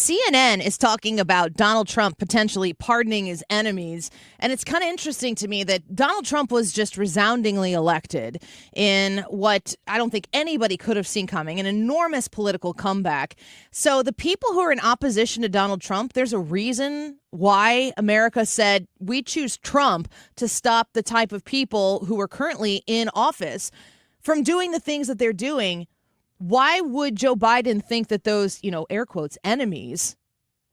CNN is talking about Donald Trump potentially pardoning his enemies. And it's kind of interesting to me that Donald Trump was just resoundingly elected in what I don't think anybody could have seen coming, an enormous political comeback. So the people who are in opposition to Donald Trump, there's a reason why America said we choose Trump to stop the type of people who are currently in office from doing the things that they're doing. Why would Joe Biden think that those, air quotes, enemies,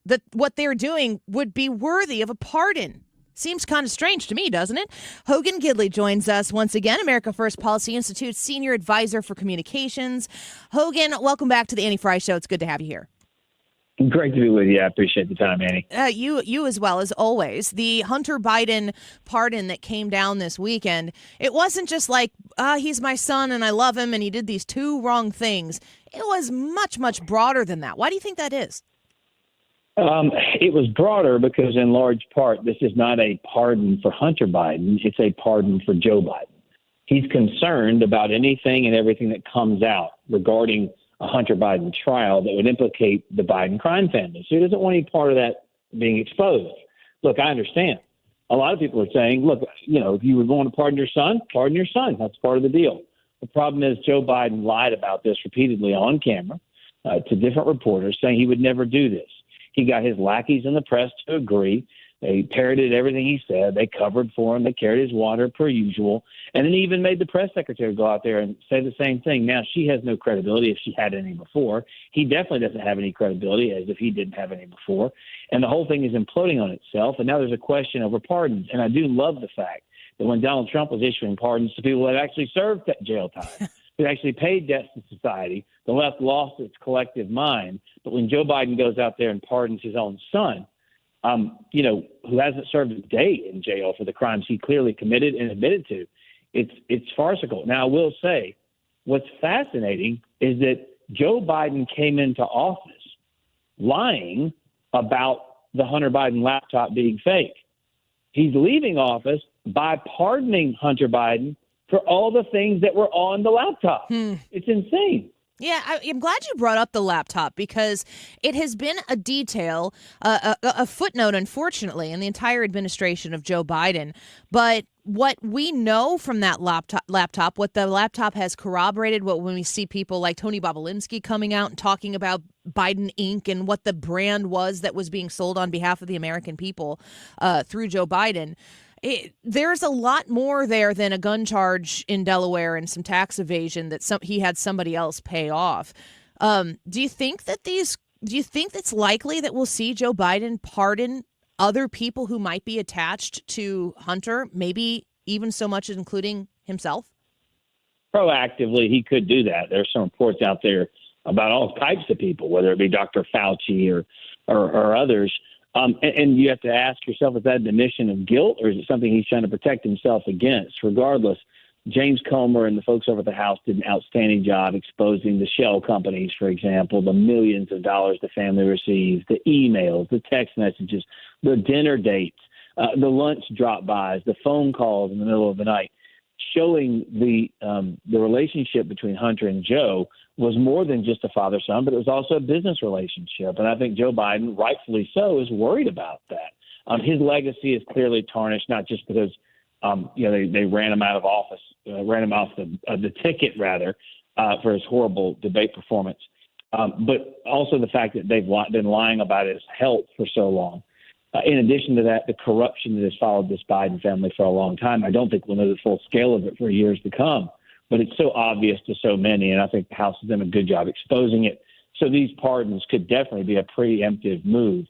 that what they're doing would be worthy of a pardon? Seems kind of strange to me, doesn't it? Hogan Gidley joins us once again, America First Policy Institute Senior Advisor for Communications. Hogan, welcome back to the Annie Frey Show. It's good to have you here. Great to be with you. I appreciate the time, Annie. You as well, as always. The Hunter Biden pardon that came down this weekend, it wasn't just like, he's my son and I love him and he did these two wrong things. It was much, much broader than that. Why do you think that is? It was broader because in large part, this is not a pardon for Hunter Biden. It's a pardon for Joe Biden. He's concerned about anything and everything that comes out regarding a Hunter Biden trial that would implicate the Biden crime family. So he doesn't want any part of that being exposed. Look, I understand. A lot of people are saying, look, if you were going to pardon your son, pardon your son. That's part of the deal. The problem is Joe Biden lied about this repeatedly on camera to different reporters, saying he would never do this. He got his lackeys in the press to agree. They parroted everything he said. They covered for him. They carried his water per usual. And then he even made the press secretary go out there and say the same thing. Now, she has no credibility if she had any before. He definitely doesn't have any credibility as if he didn't have any before. And the whole thing is imploding on itself. And now there's a question over pardons. And I do love the fact that when Donald Trump was issuing pardons to people that actually served jail time, who actually paid debts to society, the left lost its collective mind. But when Joe Biden goes out there and pardons his own son, who hasn't served a day in jail for the crimes he clearly committed and admitted to, it's farcical. Now, I will say what's fascinating is that Joe Biden came into office lying about the Hunter Biden laptop being fake. He's leaving office by pardoning Hunter Biden for all the things that were on the laptop. It's insane. Yeah, I'm glad you brought up the laptop because it has been a detail, a footnote, unfortunately, in the entire administration of Joe Biden. But what we know from that laptop, what the laptop has corroborated, when we see people like Tony Bobolinsky coming out and talking about Biden Inc. and what the brand was that was being sold on behalf of the American people through Joe Biden. There's a lot more there than a gun charge in Delaware and some tax evasion that he had somebody else pay off. Do you think it's likely that we'll see Joe Biden pardon other people who might be attached to Hunter, maybe even so much as including himself? Proactively, he could do that. There's some reports out there about all types of people, whether it be Dr. Fauci or others. And you have to ask yourself, is that an admission of guilt or is it something he's trying to protect himself against? Regardless, James Comer and the folks over at the House did an outstanding job exposing the shell companies, for example, the millions of dollars the family receives, the emails, the text messages, the dinner dates, the lunch drop-bys, the phone calls in the middle of the night, showing the relationship between Hunter and Joe was more than just a father-son, but it was also a business relationship. And I think Joe Biden, rightfully so, is worried about that. His legacy is clearly tarnished, not just because they ran him out of office, ran him off the ticket, rather, for his horrible debate performance, but also the fact that they've been lying about his health for so long. In addition to that, the corruption that has followed this Biden family for a long time. I don't think we'll know the full scale of it for years to come. But it's so obvious to so many, and I think the House has done a good job exposing it. So these pardons could definitely be a preemptive move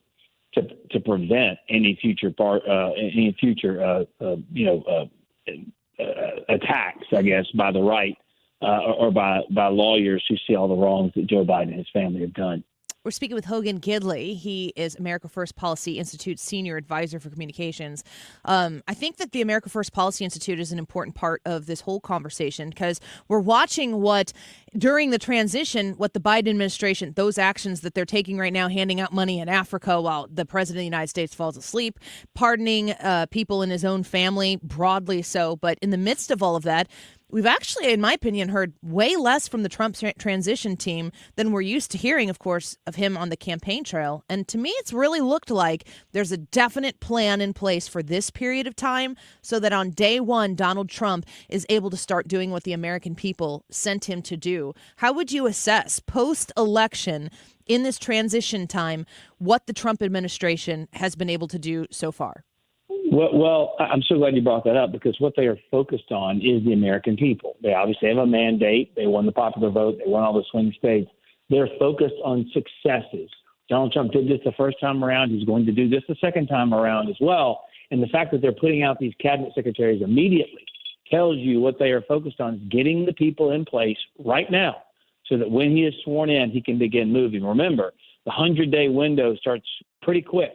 to prevent any future attacks, I guess, by the right or by lawyers who see all the wrongs that Joe Biden and his family have done. We're speaking with Hogan Gidley. He is America First Policy Institute Senior Advisor for Communications. I think that the America First Policy Institute is an important part of this whole conversation because we're watching during the transition, what the Biden administration, those actions that they're taking right now, handing out money in Africa while the president of the United States falls asleep, pardoning people in his own family, broadly so. But in the midst of all of that, We've actually, in my opinion, heard way less from the Trump transition team than we're used to hearing, of course, of him on the campaign trail. And to me, it's really looked like there's a definite plan in place for this period of time so that on day one, Donald Trump is able to start doing what the American people sent him to do. How would you assess post-election in this transition time what the Trump administration has been able to do so far? Well, I'm so glad you brought that up because what they are focused on is the American people. They obviously have a mandate. They won the popular vote. They won all the swing states. They're focused on successes. Donald Trump did this the first time around. He's going to do this the second time around as well. And the fact that they're putting out these cabinet secretaries immediately tells you what they are focused on is getting the people in place right now so that when he is sworn in, he can begin moving. Remember, the 100-day window starts pretty quick.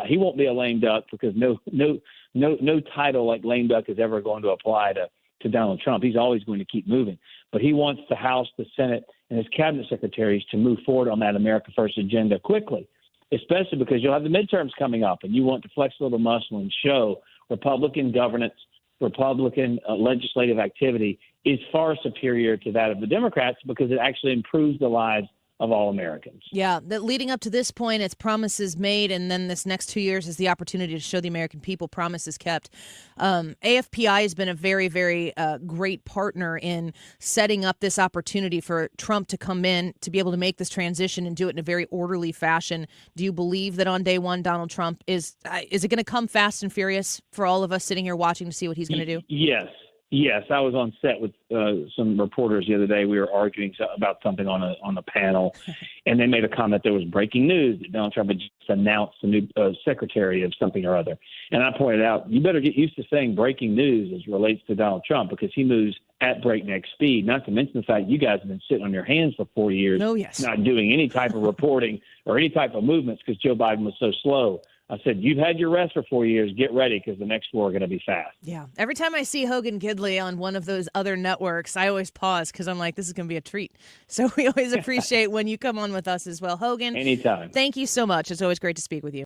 He won't be a lame duck because no title like lame duck is ever going to apply to Donald Trump. He's always going to keep moving. But he wants the House, the Senate, and his cabinet secretaries to move forward on that America First agenda quickly, especially because you'll have the midterms coming up, and you want to flex a little muscle and show Republican governance, Republican legislative activity is far superior to that of the Democrats because it actually improves the lives of all Americans. Yeah, that leading up to this point, it's promises made, and then this next 2 years is the opportunity to show the American people promises kept. AFPI has been a very, very great partner in setting up this opportunity for Trump to come in, to be able to make this transition and do it in a very orderly fashion. Do you believe that on day one, Donald Trump is it going to come fast and furious for all of us sitting here watching to see what he's going to do? Yes, I was on set with some reporters the other day. We were arguing about something on a panel, and they made a comment there was breaking news that Donald Trump had just announced a new secretary of something or other. And I pointed out, you better get used to saying breaking news as it relates to Donald Trump because he moves at breakneck speed, not to mention the fact you guys have been sitting on your hands for 4 years, not doing any type of reporting or any type of movements because Joe Biden was so slow. I said, you've had your rest for 4 years. Get ready because the next 4 are going to be fast. Yeah. Every time I see Hogan Gidley on one of those other networks, I always pause because I'm like, this is going to be a treat. So we always appreciate when you come on with us as well. Hogan. Anytime. Thank you so much. It's always great to speak with you.